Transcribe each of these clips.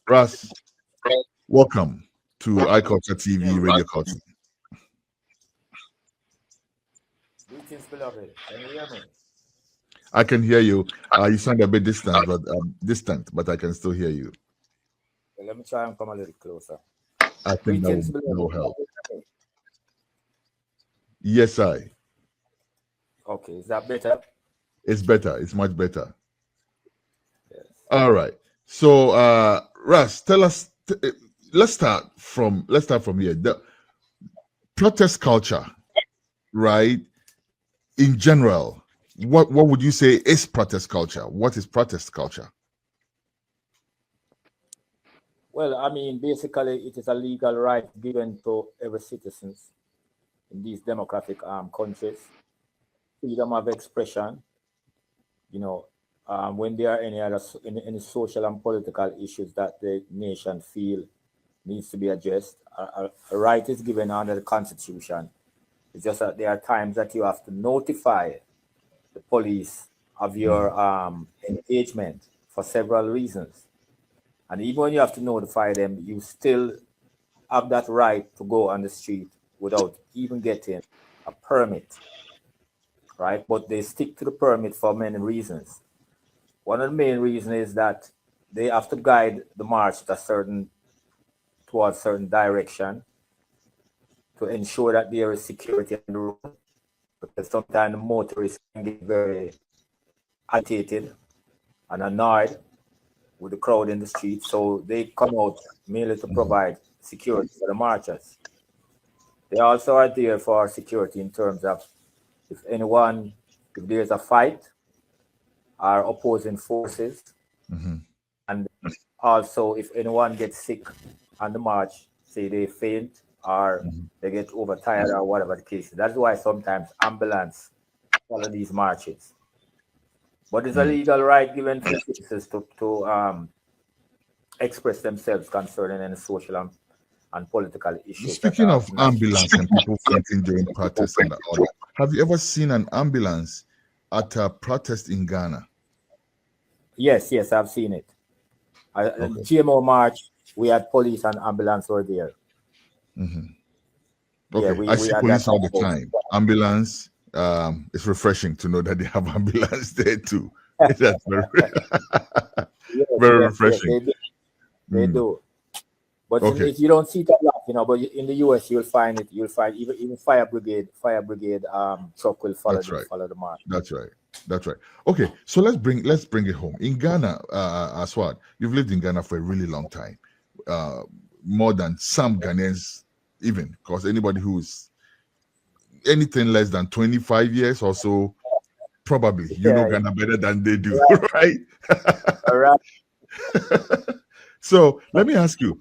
Ras, welcome to iCulture TV Radio Culture. Greetings, beloved. Can you hear me? I can hear you. You sound a bit distant, but I can still hear you. Okay, let me try and come a little closer. I think Greetings, that beloved. will help. Yes, Okay, is that better? it's better. It's much better. Yes. All right. So, Ras, tell us. Let's start from here. The protest culture, right? In general, what would you say is protest culture? What is protest culture? Well, I mean, basically, it is a legal right given to every citizen in these democratic countries. Freedom of expression. You know, when there are any social and political issues that the nation feel needs to be addressed, a right is given under the Constitution. It's just that there are times that you have to notify the police of your engagement for several reasons. And even when you have to notify them, you still have that right to go on the street without even getting a permit, right? But they stick to the permit for many reasons. One of the main reasons is that they have to guide the march towards certain direction to ensure that there is security on the road, because sometimes the motorists can get very agitated and annoyed with the crowd in the street, so they come out merely to provide security for the marchers. They also are there for security in terms of if there's a fight or opposing forces, and also if anyone gets sick on the march, say they faint or they get overtired or whatever the case is. That's why sometimes ambulance follow these marches. But it's a legal right given to citizens to express themselves concerning any social and political issues. Speaking of ambulance and people fainting during protests and all that, have you ever seen an ambulance at a protest in Ghana? Yes, I've seen it. Okay. GMO March, we had police and ambulance were there. Okay, Yeah, I we see had police that all the type of- time. Ambulance. It's refreshing to know that they have ambulance there too. That's very, very refreshing. Yes, they do. But Okay. you don't see it a lot, but in the US you'll find it. You'll find even fire brigade truck will follow That's right. follow the march. That's right. Okay, so let's bring it home. In Ghana, Aswad, you've lived in Ghana for a really long time, more than some Ghanaians even, because anybody who's anything less than 25 years or so, probably you know Ghana better than they do, right? All right. So let me ask you,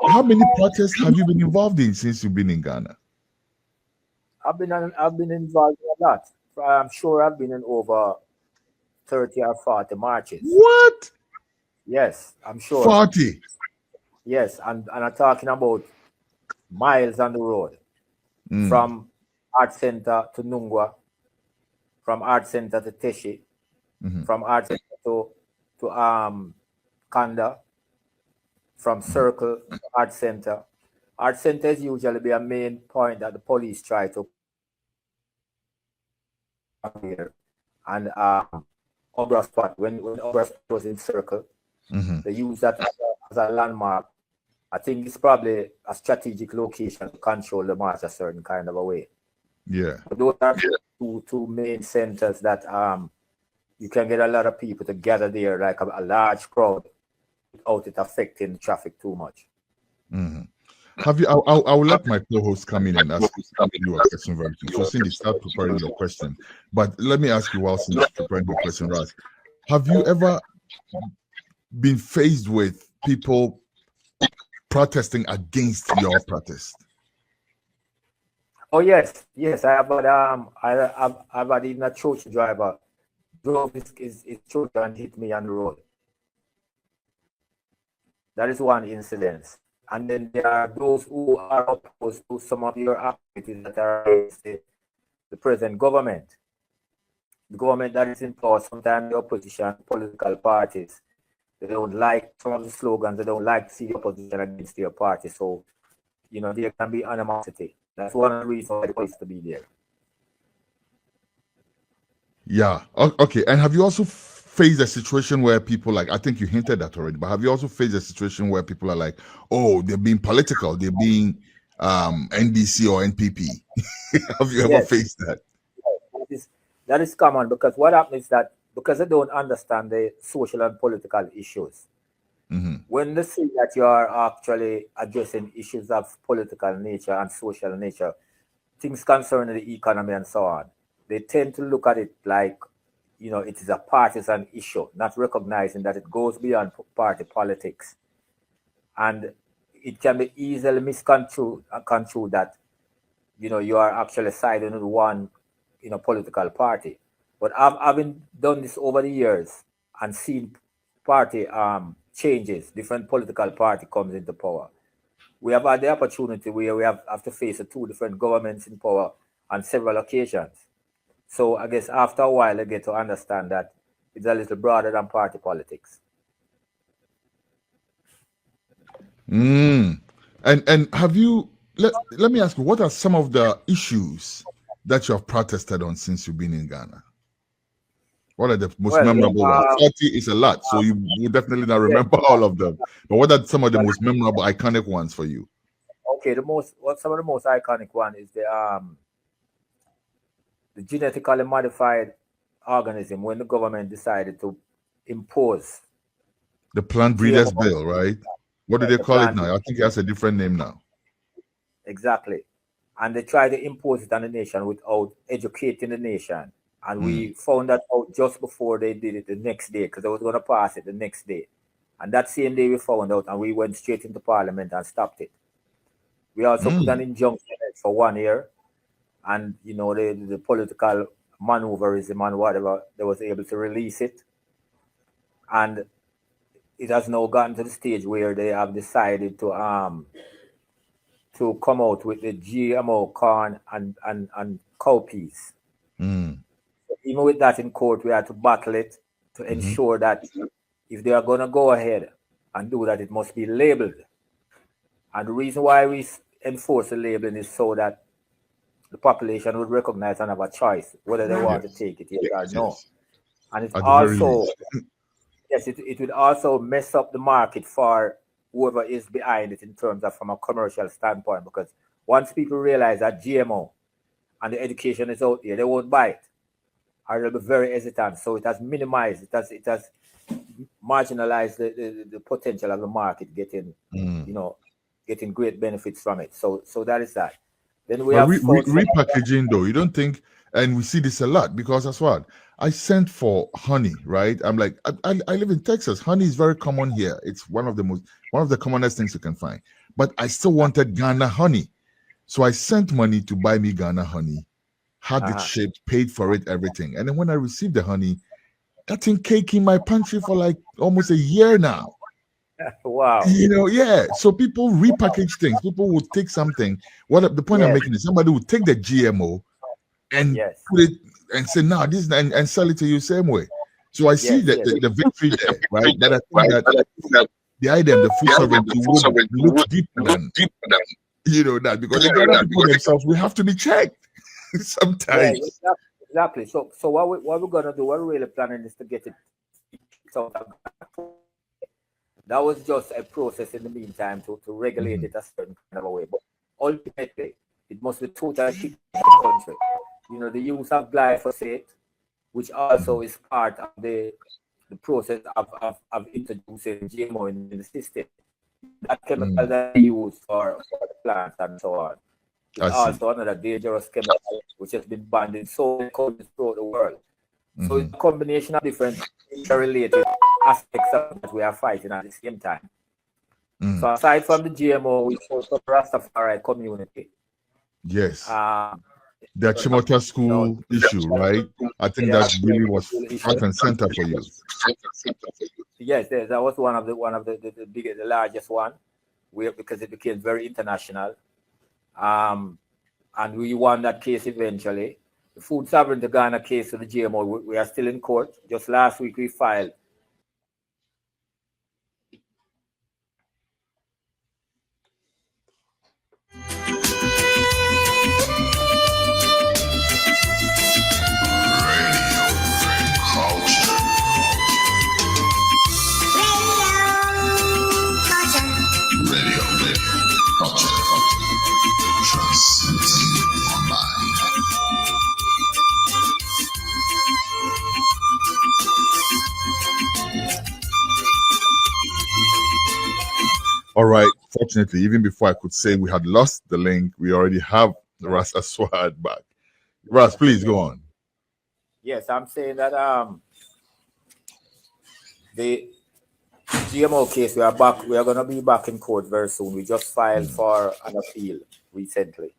how many protests have you been involved in since you've been in Ghana? I've been involved in a lot. I'm sure I've been in over 30 or 40 marches. What? Yes, I'm sure. 40? Yes, and I'm talking about miles on the road. From Art Center to Nungwa, from Art Center to Teshi, from Art Center to Kanda, from Circle to Art Center. Art Center is usually be a main point that the police try to here. And Obra Spot, when Obra Spot was in Circle, they use that as a landmark. I think it's probably a strategic location to control the march a certain kind of a way. Yeah. But those are two main centers that you can get a lot of people to gather there, like a large crowd, without it affecting traffic too much. Have you? I will let my co-host come in and ask you a question very soon. So Cindy, start preparing your question. But let me ask you while Cindy's preparing your question, Ras. Have you ever been faced with people protesting against your protest? Oh yes, I have. But I've had even a church driver drove his truck and hit me on the road. That is one incident. And then there are those who are opposed to some of your activities that are against the present government. The government that is in power, sometimes the opposition, political parties, They don't like some of the slogans. They don't like to see the opposition against their party. So, there can be animosity. That's one of the reasons why the police to be there. Yeah. Okay. And have you also faced a situation where people I think you hinted at already, but have you also faced a situation where people are like, oh, they're being political, they're being NDC or NPP? Have you ever faced that? That is common, because what happens is that because they don't understand the social and political issues, when they see that you are actually addressing issues of political nature and social nature, things concerning the economy and so on, they tend to look at it like, it is a partisan issue, not recognizing that it goes beyond party politics. And it can be easily misconstrued that, you are actually siding with one, political party. But having done this over the years and seen party changes, different political party comes into power. We have had the opportunity where we have to face two different governments in power on several occasions. So I guess after a while, I get to understand that it's a little broader than party politics. And have you, let me ask you, what are some of the issues that you have protested on since you've been in Ghana? What are the most memorable ones? 40 is a lot, so you will definitely not remember all of them. But what are some of the most memorable, iconic ones for you? Okay, some of the most iconic one is the genetically modified organism, when the government decided to impose the Plant Breeders Bill, right? What do they call it now? I think it has a different name now. Exactly. And they tried to impose it on the nation without educating the nation. And we found that out just before they did it the next day, because they was going to pass it the next day. And that same day we found out, and we went straight into Parliament and stopped it. We also put an injunction for 1 year. And, the political maneuverism and whatever, they was able to release it. And it has now gotten to the stage where they have decided to come out with the GMO corn and cowpeas. Even with that in court, we had to battle it to ensure that if they are going to go ahead and do that, it must be labeled. And the reason why we enforce the labeling is so that the population would recognize and have a choice whether they want to take it, yes or no. And it's also, it would also mess up the market for whoever is behind it in terms of from a commercial standpoint, because once people realize that GMO and the education is out there, they won't buy it, or they'll be very hesitant. So it has minimized, it has marginalized the potential of the market getting, getting great benefits from it. So that is that. Then we have repackaging, though. You don't think, and we see this a lot, because that's what I sent for honey, right? I'm like, I live in Texas. Honey is very common here. It's one of the commonest things you can find. But I still wanted Ghana honey, so I sent money to buy me Ghana honey, had it shipped, paid for it, everything. And then when I received the honey, that's in cake in my pantry for like almost a year now. Wow. So people repackage things. People would take something. The point I'm making is somebody would take the GMO and put it and say, no, this and sell it to you same way. So I see the victory there, right? That I think that the item, the food sovereignty, would look deeper than that, because the Ghana people themselves, we have to be checked sometimes. Yeah, exactly. So what we're gonna do, what we're really planning is to get it out. That was just a process in the meantime to regulate it a certain kind of a way. But ultimately, it must be totally kicked in the country. The use of glyphosate, which also is part of the process of introducing GMO in the system. That chemical that they use for the plants and so on. It's also another dangerous chemical which has been banned in so many countries throughout the world. So it's a combination of different interrelated aspects of that we are fighting at the same time. So aside from the GMO, we also the Rastafari community. Yes. The Chimota school issue, right? I think that really was front and center for you. Yes, that was one of the biggest, the largest one, because it became very international. And we won that case eventually. The food sovereignty Ghana case of the GMO, we are still in court. Just last week we filed All right. Fortunately, even before I could say we had lost the link, we already have Ras Aswad back. Ras, please go on. Yes, I'm saying that the GMO case, we are back. We are going to be back in court very soon. We just filed for an appeal recently,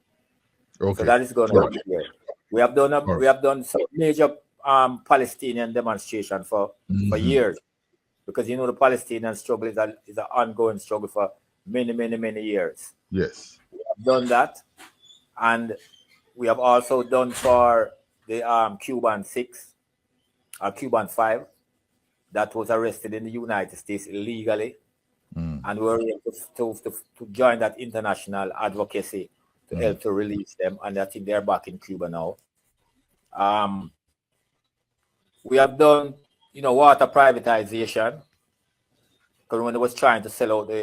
Okay. so that is going to be here. We have done some major Palestinian demonstration for years, because the Palestinian struggle is an ongoing struggle for many years. Yes. We have done that, and we have also done for the Cuban 6 or Cuban 5 that was arrested in the United States illegally, and we were able to join that international advocacy to help to release them, and I think they're back in Cuba now. We have done, water privatization, because when they was trying to sell out the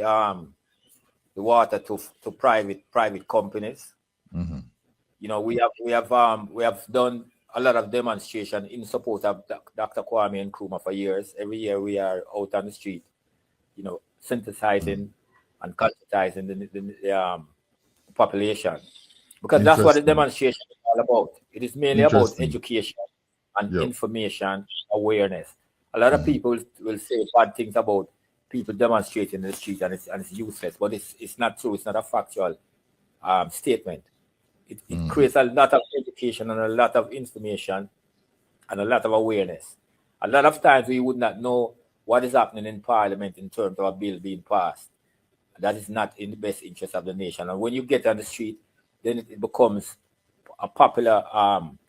water to private companies, we have done a lot of demonstration in support of Dr. Kwame Nkrumah for years. Every year we are out on the street, synthesizing and conscientizing the population, because that's what the demonstration is all about. It is mainly about education and information, awareness. A lot of people will say bad things about people demonstrating in the street, and it's useless, but it's not true. It's not a factual statement. It creates a lot of education and a lot of information and a lot of awareness. A lot of times we would not know what is happening in Parliament in terms of a bill being passed. That is not in the best interest of the nation. And when you get on the street, then it becomes a popular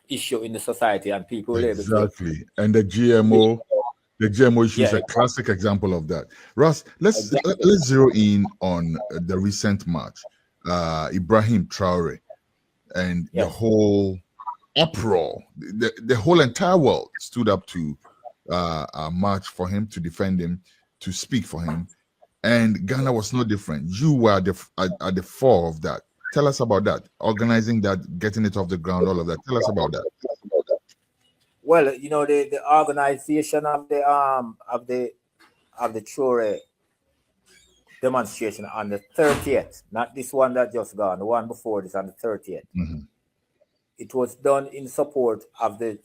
issue in the society, and people will exactly. And the GMO issue is a classic example of that. Ras, let's zero in on the recent march, Ibrahim Traore, and the whole uproar. The whole entire world stood up to march for him, to defend him, to speak for him, and Ghana was no different. You were at the fore of that. Tell us about that. Organizing that, getting it off the ground, all of that. Tell us about that. Well, the organization of the Traore demonstration on the 30th, not this one that just gone, the one before this on the 30th. It was done in support of the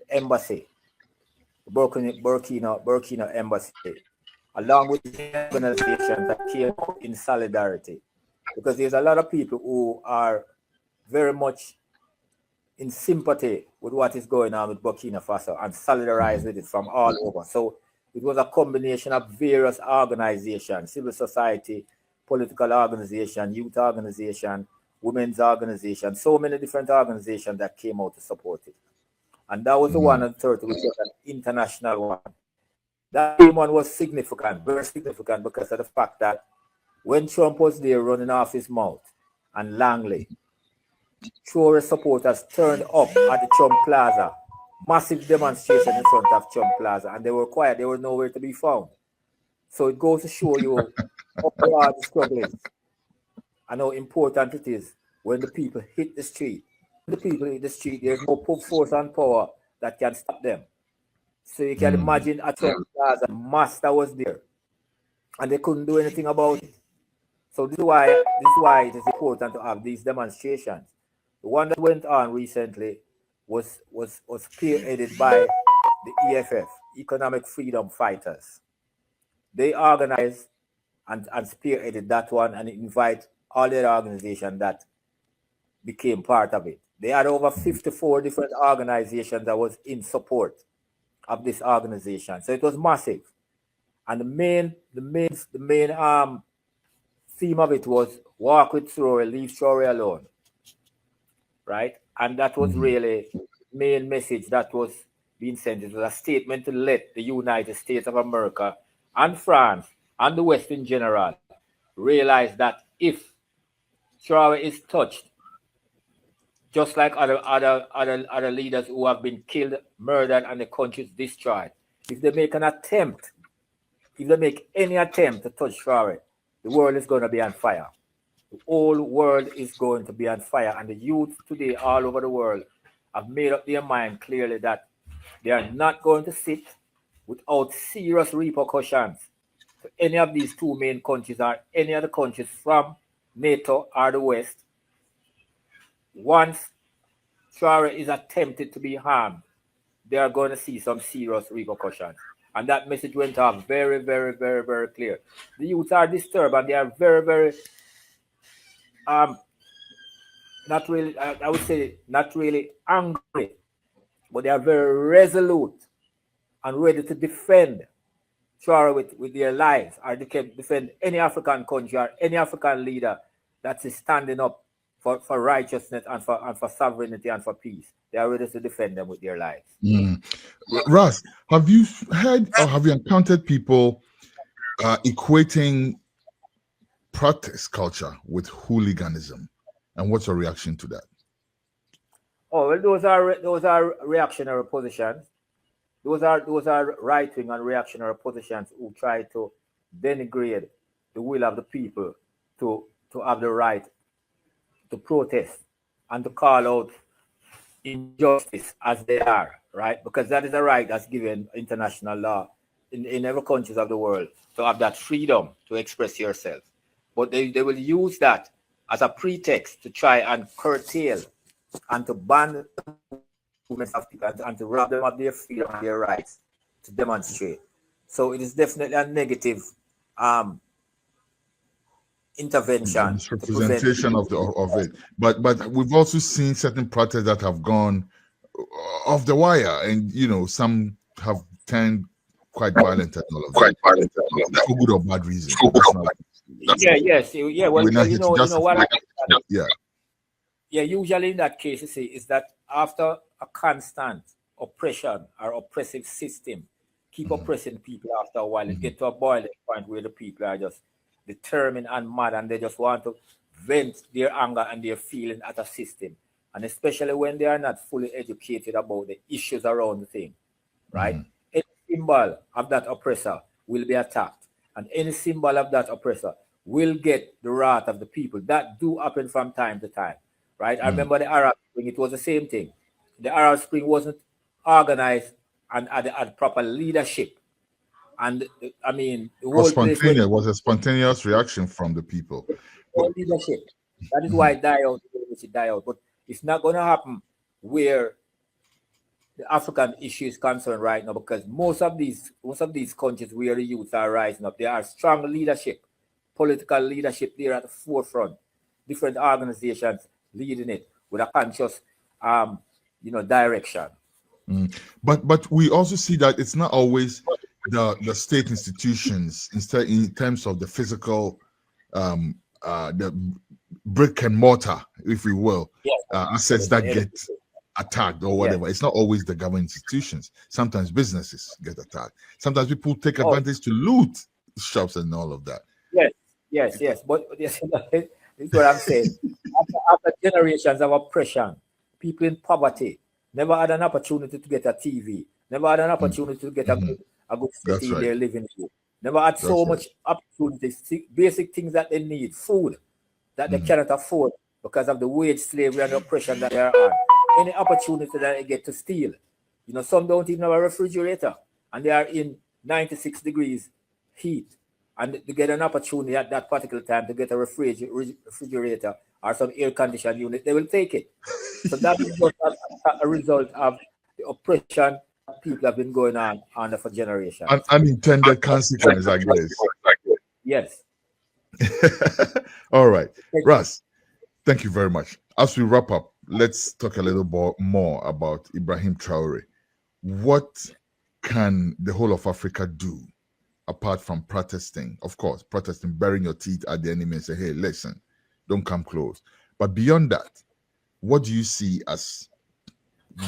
embassy, Burkina embassy, along with the organizations that came out in solidarity, because there's a lot of people who are very much in sympathy with what is going on with Burkina Faso and solidarize with it from all over. So it was a combination of various organizations, civil society, political organization, youth organization, women's organization, so many different organizations that came out to support it. And that was the one on 30, which was an international one. That one was significant, very significant, because of the fact that when Trump was there running off his mouth and Langley, Traore supporters turned up at the Trump Plaza, massive demonstration in front of Trump Plaza, and they were quiet. They were nowhere to be found. So it goes to show you how hard the struggle is and how important it is when the people hit the street. When the people hit the street, there's no force and power that can stop them. So you can imagine at Trump Plaza, Master was there, and they couldn't do anything about it. So this is why it is important to have these demonstrations. The one that went on recently was spearheaded by the EFF, Economic Freedom Fighters. They organized and spearheaded that one, and invite all the organizations that became part of it. They had over 54 different organizations that was in support of this organization. So it was massive. And the main theme of it was walk with Traore, leave Traore alone. Right? And that was really the main message that was being sent. It was a statement to let the United States of America and France and the West in general realize that if Traore is touched, just like other leaders who have been killed, murdered, and the country is destroyed, if they make any attempt to touch Traore, the world is going to be on fire. The whole world is going to be on fire. And the youth today all over the world have made up their mind clearly that they are not going to sit without serious repercussions to any of these two main countries or any other countries from NATO or the West. Once Traore is attempted to be harmed, they are going to see some serious repercussions. And that message went off very, very, very, very clear. The youth are disturbed and they are very, very, not really, I would say, not really angry, but they are very resolute and ready to defend Traore with their lives, or they can defend any African country or any African leader that is standing up for righteousness and for sovereignty and for peace. They are ready to defend them with their lives. Ras, have you heard or have you encountered people equating protest culture with hooliganism, and what's your reaction to that? Oh well, those are reactionary positions. Those are right-wing and reactionary positions who try to denigrate the will of the people to have the right to protest and to call out injustice as they are, right? Because that is a right that's given international law in every countries of the world, to have that freedom to express yourself. But they will use that as a pretext to try and curtail and to ban movements of people and to rob them of their freedom and their rights to demonstrate. So it is definitely a negative intervention. Misrepresentation of it. But we've also seen certain protests that have gone off the wire, and some have turned quite violent and all of that. For good or bad reason. Yeah. Well, what? Yeah. Usually in that case, you see, is that after a constant oppression or oppressive system keep oppressing people, after a while it gets to a boiling point where the people are just determined and mad, and they just want to vent their anger and their feeling at a system, and especially when they are not fully educated about the issues around the thing, right? Any symbol of that oppressor will be attacked, and any symbol of that oppressor will get the wrath of the people. That do happen from time to time, right? I remember the Arab Spring, it was the same thing. The Arab Spring wasn't organized and had proper leadership. And I mean, the whole place was a spontaneous reaction from the people. Leadership. That is why it died out. But it's not going to happen where the African issue is concerned right now, because most of these countries where the youth are rising up, there are strong leadership, political leadership there at the forefront. Different organizations leading it with a conscious, direction. But we also see that it's not always the state institutions, instead, in terms of the physical, the brick and mortar, if you will, assets that get attacked or whatever. It's not always the government institutions. Sometimes businesses get attacked. Sometimes people take advantage to loot shops and all of that. Yes. But this is what I'm saying. After generations of oppression, people in poverty never had an opportunity to get a TV, never had an opportunity to get a good city they're living in. Never had so much opportunities, basic things that they need, food that they cannot afford because of the wage slavery and oppression that they are on. Any opportunity that they get to steal. Some don't even have a refrigerator, and they are in 96 degrees heat, and they get an opportunity at that particular time to get a refrigerator or some air conditioning unit, they will take it. So that is just a result of the oppression people have been going on under for generations. Unintended consequences, I guess. Yes. All right. Ras, thank you very much. As we wrap up, let's talk a little more about Ibrahim Traore. What can the whole of Africa do apart from protesting? Of course, protesting, burying your teeth at the enemy and say, hey, listen, don't come close. But beyond that, what do you see as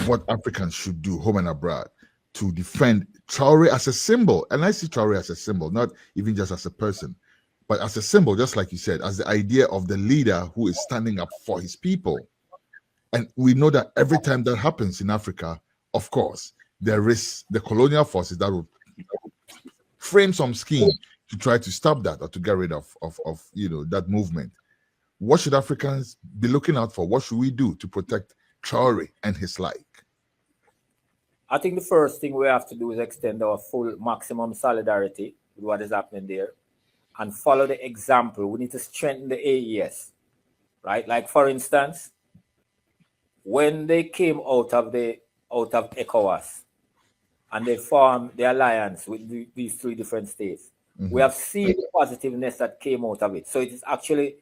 what Africans should do, home and abroad, to defend Traore as a symbol? And I see Traore as a symbol, not even just as a person, but as a symbol, just like you said, as the idea of the leader who is standing up for his people. And we know that every time that happens in Africa, of course, there is the colonial forces that will frame some scheme to try to stop that or to get rid of that movement. What should Africans be looking out for? What should we do to protect Traore and his like? I think the first thing we have to do is extend our full maximum solidarity with what is happening there and follow the example. We need to strengthen the AES, right? Like, for instance, when they came out of ECOWAS and they formed the alliance with these three different states, we have seen the positiveness that came out of it. So it is actually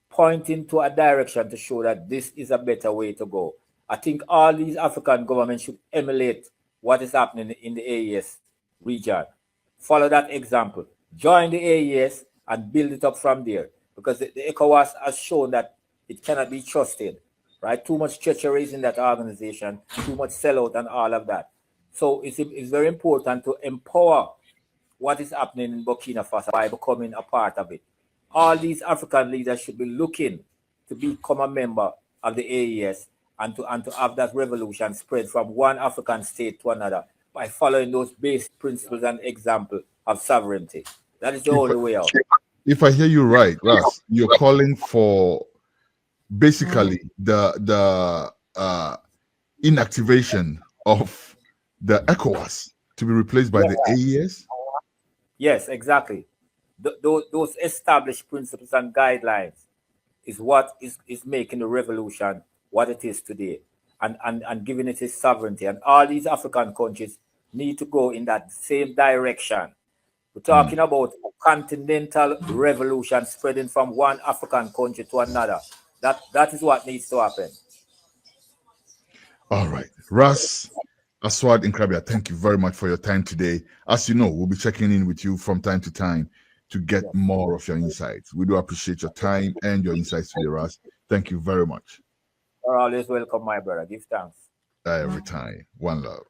pointing to a direction to show that this is a better way to go. I think all these African governments should emulate what is happening in the AES region. Follow that example. Join the AES and build it up from there, because the ECOWAS has shown that it cannot be trusted, right? Too much treachery is in that organization, too much sellout and all of that. So it's very important to empower what is happening in Burkina Faso by becoming a part of it. All these African leaders should be looking to become a member of the AES and to have that revolution spread from one African state to another by following those basic principles and example of sovereignty. That is the only way out. If I hear you right, Ras, you're calling for basically the inactivation of the ECOWAS to be replaced by the AES? Yes, exactly. Those established principles and guidelines is what is making the revolution what it is today, and giving it its sovereignty. And all these African countries need to go in that same direction. We're talking about a continental revolution spreading from one African country to another. That is what needs to happen. All right. Ras Aswad Nkrabea, thank you very much for your time today. As you know, we'll be checking in with you from time to time to get more of your insights. We do appreciate your time and your insights today, Ras. Thank you very much. You're always welcome, my brother. Give thanks. Every time. One love.